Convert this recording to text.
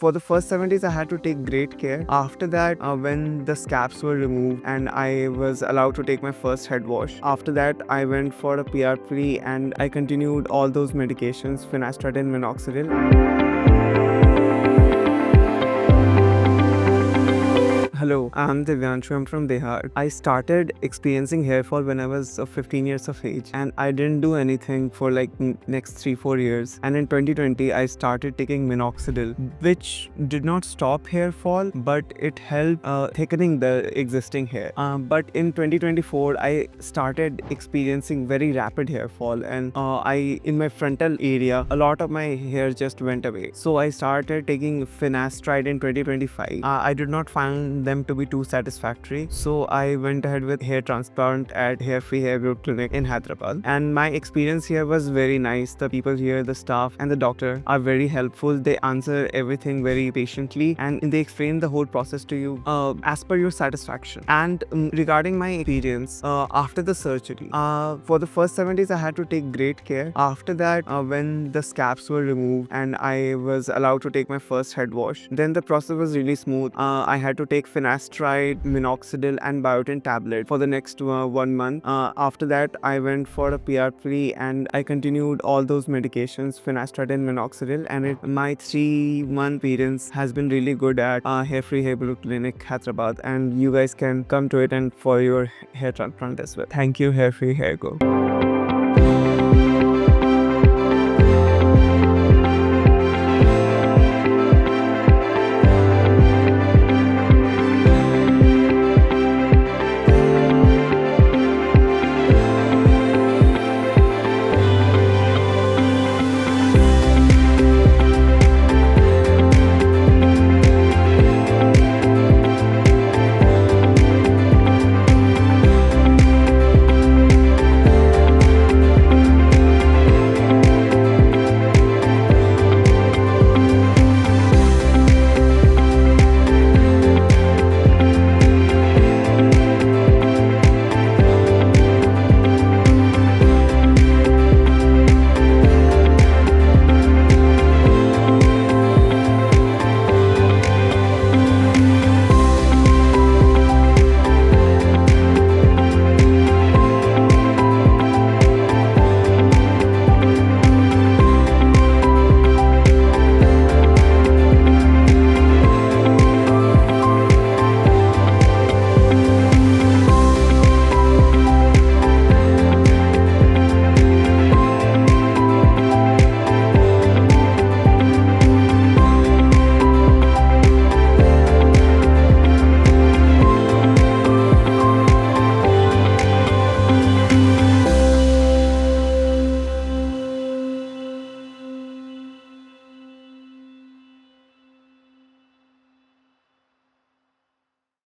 For the first 7 days, I had to take great care. After that, when the scabs were removed and I was allowed to take my first head wash, after that, I went for a PR3 and I continued all those medications, finasteride and minoxidil. Hello, I'm Divyanshu. I'm from Dehradun. I started experiencing hair fall when I was 15 years of age, and I didn't do anything for like next 3-4 years. And in 2020, I started taking minoxidil, which did not stop hair fall, but it helped thickening the existing hair. But in 2024, I started experiencing very rapid hair fall, and in my frontal area, a lot of my hair just went away. So I started taking finasteride in 2025. I did not find them to be too satisfactory, so I went ahead with hair transplant at Hairfree Hairgrow Clinic in Hyderabad, and my experience here was very nice. The people here, the staff and the doctor are very helpful. They answer everything very patiently and they explain the whole process to you as per your satisfaction. And regarding my experience after the surgery, for the first 7 days I had to take great care. After that, when the scabs were removed and I was allowed to take my first head wash, then the process was really smooth. I had to take finasteride, minoxidil and biotin tablet for the next 1 month. After that, I went for a PR3 and I continued all those medications, finasteride and minoxidil, and my 3-month experience has been really good at Hairfree Hairgrow Clinic, Hyderabad, and you guys can come to it and for your hair transplant as well. Thank you, Hairfree Hairgrow.